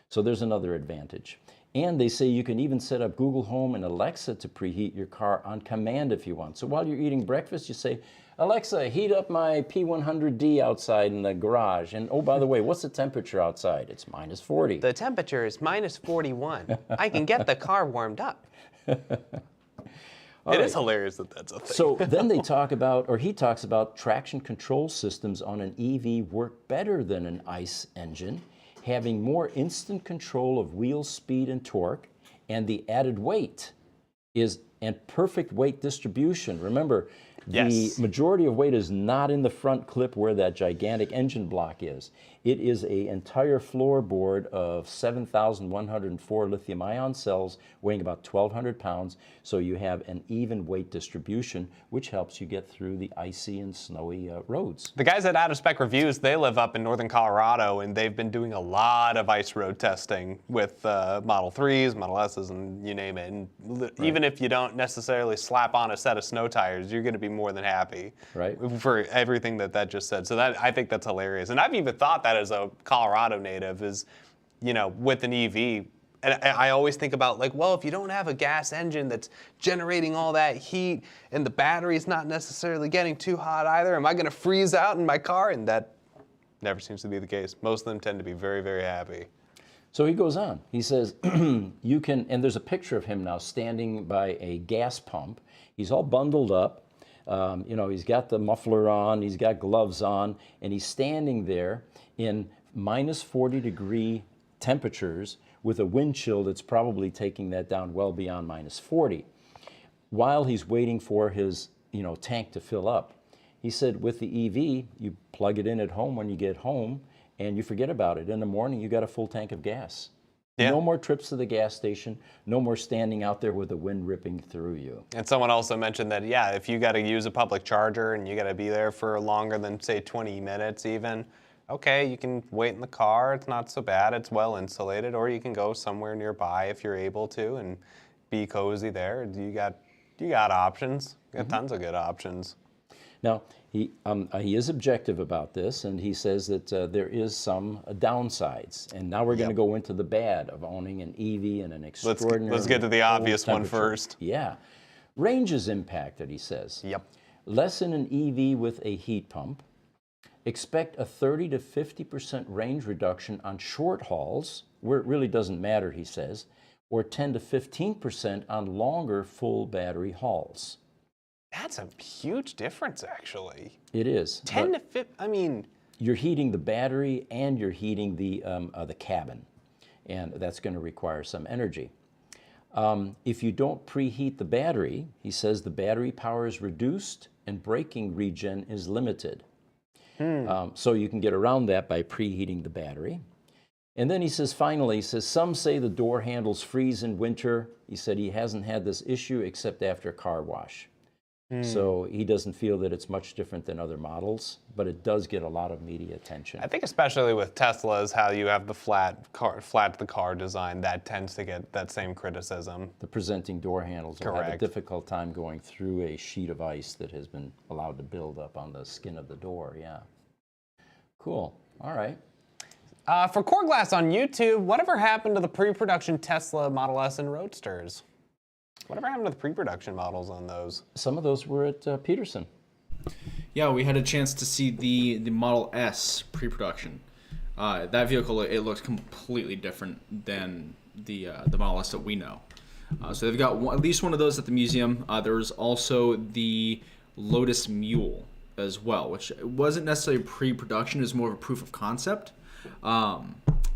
So there's another advantage. And they say you can even set up Google Home and Alexa to preheat your car on command if you want. So while you're eating breakfast, you say, Alexa, heat up my P100D outside in the garage. And oh, by the way, what's the temperature outside? It's minus 40. The temperature is minus 41. I can get the car warmed up. It is hilarious that that's a thing. So then they talk about, or he talks about, traction control systems on an EV work better than an ICE engine, having more instant control of wheel speed and torque, and the added weight and perfect weight distribution. Remember, the majority of weight is not in the front clip where that gigantic engine block is. It is an entire floorboard of 7,104 lithium-ion cells weighing about 1,200 pounds, so you have an even weight distribution, which helps you get through the icy and snowy roads. The guys at Out of Spec Reviews, they live up in northern Colorado, and they've been doing a lot of ice road testing with Model 3s, Model S's, and you name it. And even if you don't necessarily slap on a set of snow tires, you're going to be more than happy for everything that just said. So I think that's hilarious. And I've even thought that as a Colorado native is, you know, with an EV, and I always think about like, well, if you don't have a gas engine that's generating all that heat and the battery's not necessarily getting too hot either, am I going to freeze out in my car? And that never seems to be the case. Most of them tend to be very, very happy. So he goes on. He says, you can, and there's a picture of him now standing by a gas pump. He's all bundled up. You know, he's got the muffler on, he's got gloves on, and he's standing there in minus 40-degree temperatures with a wind chill that's probably taking that down well beyond minus 40, while he's waiting for his, you know, tank to fill up. He said with the EV, you plug it in at home when you get home, and you forget about it. In the morning, you got a full tank of gas. Yeah. No more trips to the gas station, no more standing out there with the wind ripping through you. And someone also mentioned that, yeah, if you got to use a public charger and you got to be there for longer than, say, 20 minutes even, okay, you can wait in the car. It's not so bad. It's well insulated. Or you can go somewhere nearby if you're able to and be cozy there. You got options. You got tons of good options. Now, he is objective about this, and he says that there is some downsides. And now we're going to go into the bad of owning an EV in an extraordinary Let's get to the cold obvious one temperature. first. Yeah. Range is impacted, he says. Yep. Less in an EV with a heat pump. Expect a 30 to 50% range reduction on short hauls, where it really doesn't matter, he says, or 10 to 15% on longer full battery hauls. That's a huge difference, actually. It is. 10 to 15, I mean... You're heating the battery and you're heating the cabin, and that's going to require some energy. If you don't preheat the battery, he says the battery power is reduced and braking regen is limited. So you can get around that by preheating the battery. And then he says, finally, he says, some say the door handles freeze in winter. He said he hasn't had this issue except after a car wash. So he doesn't feel that it's much different than other models, but it does get a lot of media attention. I think especially with Teslas, how you have the flat to the car design, that tends to get that same criticism. The presenting door handles will have a Correct. difficult time going through a sheet of ice that has been allowed to build up on the skin of the door, yeah. Cool, all right. For Core Glass on YouTube, whatever happened to the pre-production Tesla Model S and Roadsters? Whatever happened to the pre-production models on those? Some of those were at Petersen. Yeah, we had a chance to see the Model S pre-production. That vehicle, it looks completely different than the Model S that we know. So they've got at least one of those at the museum. There was also the Lotus Mule as well, which wasn't necessarily pre-production, it was more of a proof of concept.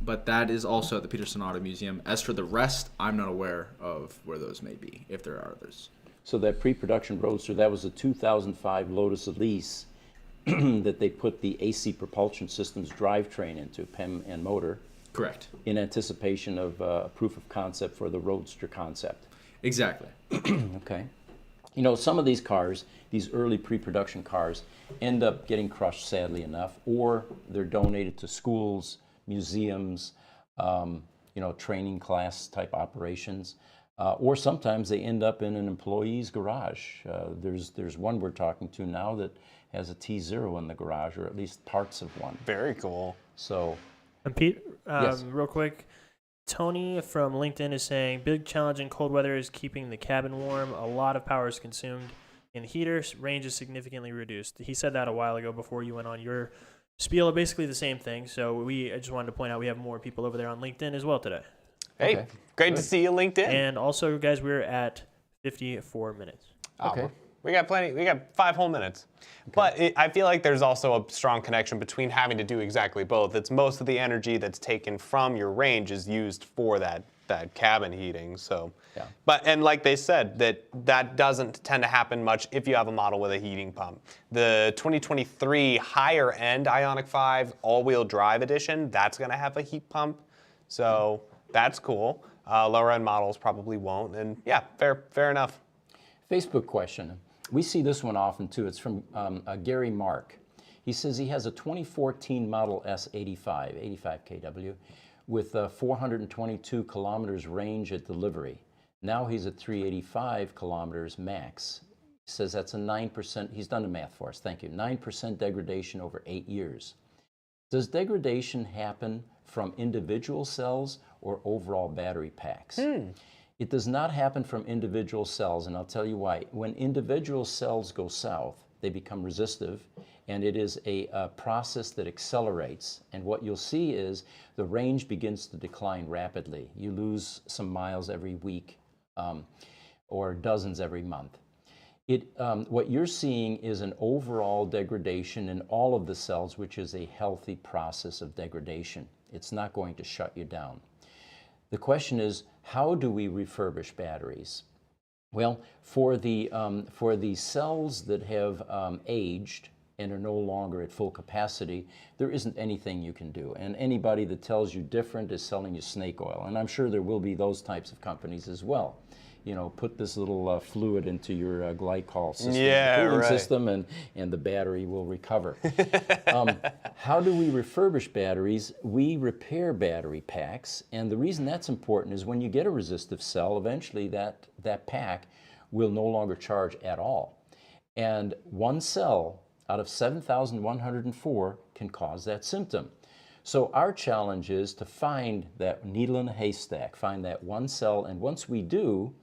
But that is also at the Petersen Auto Museum. As for the rest, I'm not aware of where those may be, if there are others. So that pre-production Roadster, that was a 2005 Lotus Elise that they put the AC Propulsion Systems drivetrain into, PEM and motor, Correct. in anticipation of a proof of concept for the Roadster concept. Exactly. Okay. You know, some of these cars, these early pre-production cars, end up getting crushed, sadly enough, or they're donated to schools, museums, you know, training class type operations, or sometimes they end up in an employee's garage. There's one we're talking to now that has a T0 in the garage, or at least parts of one. Very cool. So, And Pete, Yes. real quick, Tony from LinkedIn is saying, big challenge in cold weather is keeping the cabin warm. A lot of power is consumed in the heaters. Range is significantly reduced. He said that a while ago before you went on your spiel. Basically the same thing. So I just wanted to point out we have more people over there on LinkedIn as well today. Hey, Okay. great to see you, LinkedIn. And also, guys, we're at 54 minutes. okay. We got plenty. We got 5 whole minutes. But I feel like there's also a strong connection between having to do exactly both. It's most of the energy that's taken from your range is used for that cabin heating. So, Yeah. and like they said, that doesn't tend to happen much if you have a model with a heating pump. The 2023 higher end Ioniq 5 all-wheel drive edition, that's going to have a heat pump. So that's cool. Lower end models probably won't. And yeah, fair enough. Facebook question. We see this one often too. It's from Gary Mark. He says he has a 2014 Model S 85 kW, with 422 kilometers range at delivery. Now he's at 385 kilometers max. He says that's a 9%, he's done the math for us, thank you, 9% degradation over 8 years. Does degradation happen from individual cells or overall battery packs? It does not happen from individual cells, and I'll tell you why. When individual cells go south, they become resistive, and it is a process that accelerates. And what you'll see is the range begins to decline rapidly. You lose some miles every week or dozens every month. What you're seeing is an overall degradation in all of the cells, which is a healthy process of degradation. It's not going to shut you down. The question is, how do we refurbish batteries? Well, for the cells that have aged and are no longer at full capacity, there isn't anything you can do. And anybody that tells you different is selling you snake oil. And I'm sure there will be those types of companies as well. You know, put this little fluid into your glycol system, cooling system, and the battery will recover. How do we refurbish batteries? We repair battery packs, and the reason that's important is when you get a resistive cell, eventually that pack will no longer charge at all. And one cell out of 7,104 can cause that symptom. So our challenge is to find that needle in a haystack, find that one cell, and once we do,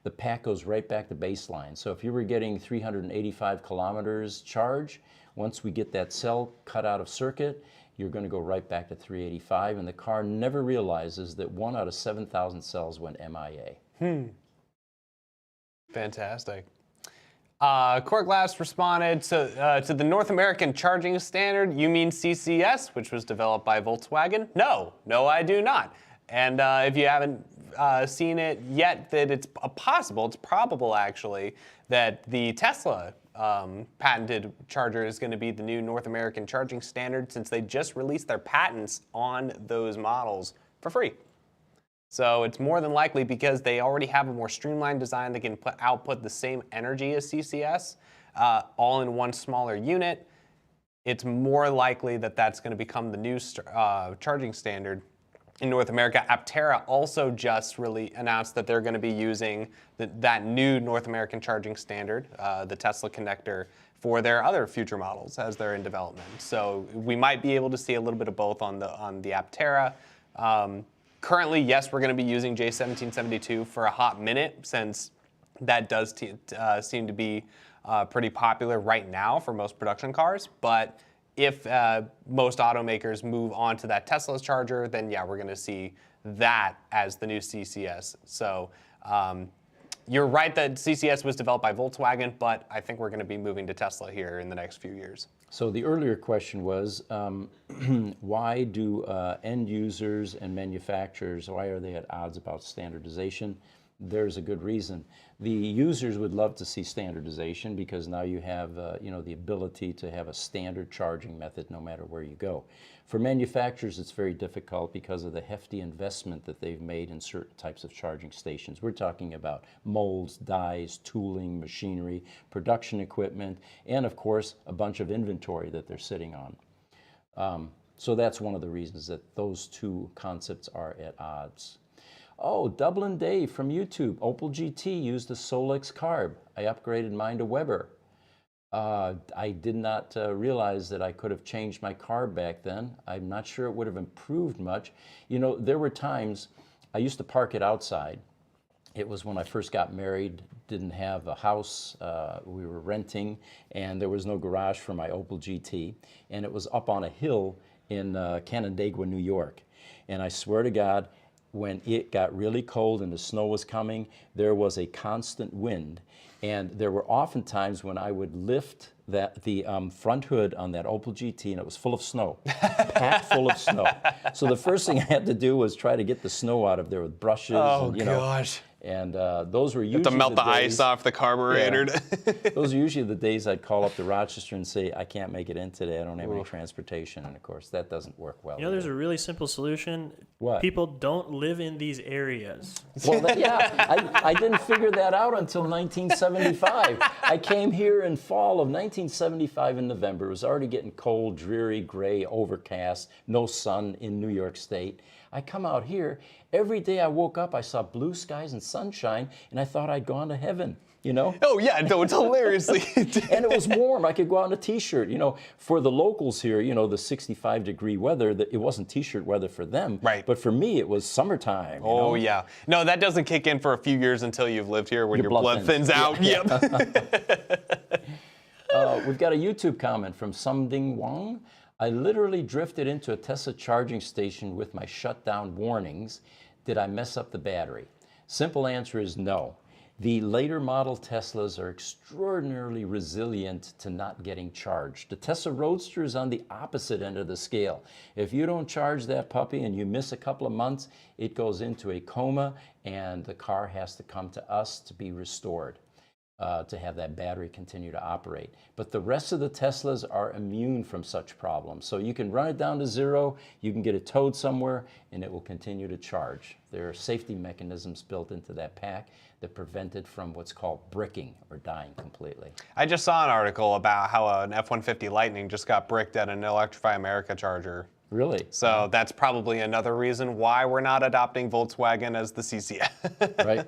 the pack goes right back to baseline. So if you were getting 385 kilometers charge, once we get that cell cut out of circuit, you're going to go right back to 385, and the car never realizes that 1 out of 7,000 cells went MIA. Fantastic. Core Glass responded to the North American Charging Standard. You mean CCS, which was developed by Volkswagen? No, I do not. And if you haven't seen it yet, that it's probable actually, that the Tesla patented charger is going to be the new North American Charging Standard, since they just released their patents on those models for free. So it's more than likely, because they already have a more streamlined design that can output the same energy as CCS, all in one smaller unit. It's more likely that that's going to become the new charging standard in North America. Aptera also just really announced that they're going to be using that new North American charging standard, the Tesla connector, for their other future models as they're in development. So we might be able to see a little bit of both on the Aptera. Currently, yes, we're going to be using J1772 for a hot minute, since that does seem to be pretty popular right now for most production cars. But if most automakers move on to that Tesla's charger, then yeah, we're going to see that as the new CCS. So you're right that CCS was developed by Volkswagen, but I think we're going to be moving to Tesla here in the next few years. So the earlier question was, why do end users and manufacturers, why are they at odds about standardization? There's a good reason. The users would love to see standardization, because now you have the ability to have a standard charging method no matter where you go. For manufacturers, it's very difficult because of the hefty investment that they've made in certain types of charging stations. We're talking about molds, dies, tooling, machinery, production equipment, and of course a bunch of inventory that they're sitting on. So that's one of the reasons that those two concepts are at odds. Oh, Dublin Dave from YouTube. Opel GT used a Solex carb. I upgraded mine to Weber. I did not realize that I could have changed my carb back then. I'm not sure it would have improved much. You know, there were times I used to park it outside. It was when I first got married, didn't have a house, we were renting, and there was no garage for my Opel GT. And it was up on a hill in Canandaigua, New York. And I swear to God, when it got really cold and the snow was coming, there was a constant wind. And there were often times when I would lift the front hood on that Opel GT, and it was full of snow, packed full of snow. So the first thing I had to do was try to get the snow out of there with brushes. Oh, and, gosh. And those were usually to melt the days, ice off the carburetor. Yeah. Those are usually the days I'd call up to Rochester and say, I can't make it in today. I don't have any transportation. And of course, that doesn't work well. You know, there's a really simple solution. What? People don't live in these areas. Well, I didn't figure that out until 1975. I came here in fall of 1975 in November. It was already getting cold, dreary, gray, overcast, no sun in New York State. I come out here, every day I woke up, I saw blue skies and sunshine, and I thought I'd gone to heaven, you know? Oh yeah, no, it's hilariously. And it was warm, I could go out in a t-shirt. You know, for the locals here, you know, the 65-degree weather, it wasn't t-shirt weather for them. Right. But for me, it was summertime. Oh, know? yeah. No, that doesn't kick in for a few years until you've lived here, when your blood thins out. Yeah. Yep. We've got a YouTube comment from Sumding Wang. I literally drifted into a Tesla charging station with my shutdown warnings. Did I mess up the battery? Simple answer is no. The later model Teslas are extraordinarily resilient to not getting charged. The Tesla Roadster is on the opposite end of the scale. If you don't charge that puppy and you miss a couple of months, it goes into a coma and the car has to come to us to be restored, to have that battery continue to operate. But the rest of the Teslas are immune from such problems. So you can run it down to zero, you can get it towed somewhere, and it will continue to charge. There are safety mechanisms built into that pack that prevent it from what's called bricking or dying completely. I just saw an article about how an F-150 Lightning just got bricked at an Electrify America charger. Really? So that's probably another reason why we're not adopting Volkswagen as the CCS. Right.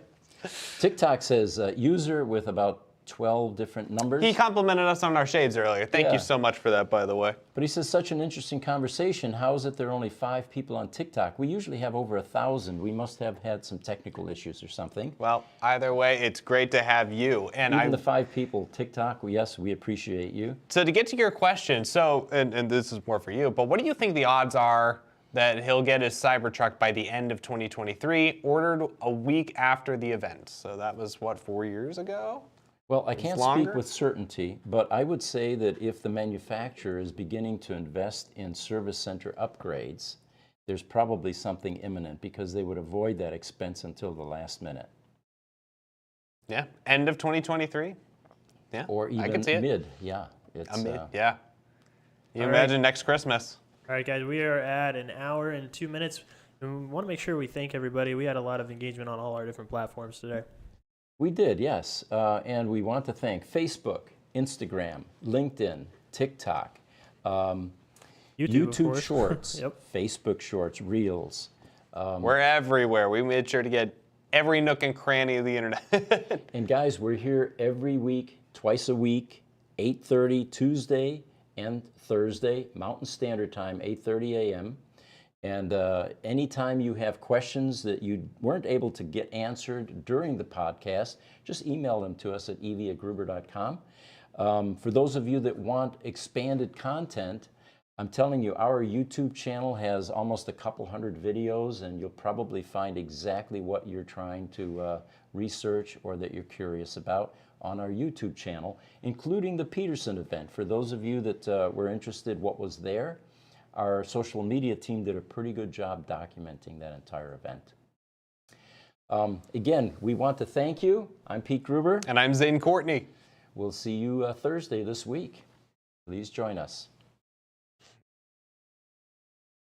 TikTok says user with about 12 different numbers. He complimented us on our shades earlier. Thank Yeah. you so much for that, by the way. But he says, such an interesting conversation. How is it there are only 5 people on TikTok? We usually have over 1,000. We must have had some technical issues or something. Well, either way, it's great to have you. And Even the 5 people TikTok, yes, we appreciate you. So to get to your question, so, and this is more for you, but what do you think the odds are that he'll get his Cybertruck by the end of 2023, ordered a week after the event? So that was, what, 4 years ago? Well, I can't longer? speak with certainty, but I would say that if the manufacturer is beginning to invest in service center upgrades, there's probably something imminent because they would avoid that expense until the last minute. Yeah, end of 2023? Yeah, Or I even can see it. mid, yeah. It's, Yeah. You All imagine next Christmas. All right, guys, we are at an hour and 2 minutes. And we want to make sure we thank everybody. We had a lot of engagement on all our different platforms today. We did, yes. And we want to thank Facebook, Instagram, LinkedIn, TikTok, YouTube, of course. Shorts, Yep. Facebook Shorts, Reels. We're everywhere. We made sure to get every nook and cranny of the internet. And guys, we're here every week, twice a week, 8:30 Tuesday and Thursday, Mountain Standard Time, 8:30 a.m. And anytime you have questions that you weren't able to get answered during the podcast, just email them to us at ev@gruber.com. For those of you that want expanded content, I'm telling you, our YouTube channel has almost a couple hundred videos, and you'll probably find exactly what you're trying to research or that you're curious about on our YouTube channel, including the Petersen event. For those of you that were interested what was there, our social media team did a pretty good job documenting that entire event. Again, we want to thank you. I'm Pete Gruber. And I'm Zane Courtney. We'll see you Thursday this week. Please join us.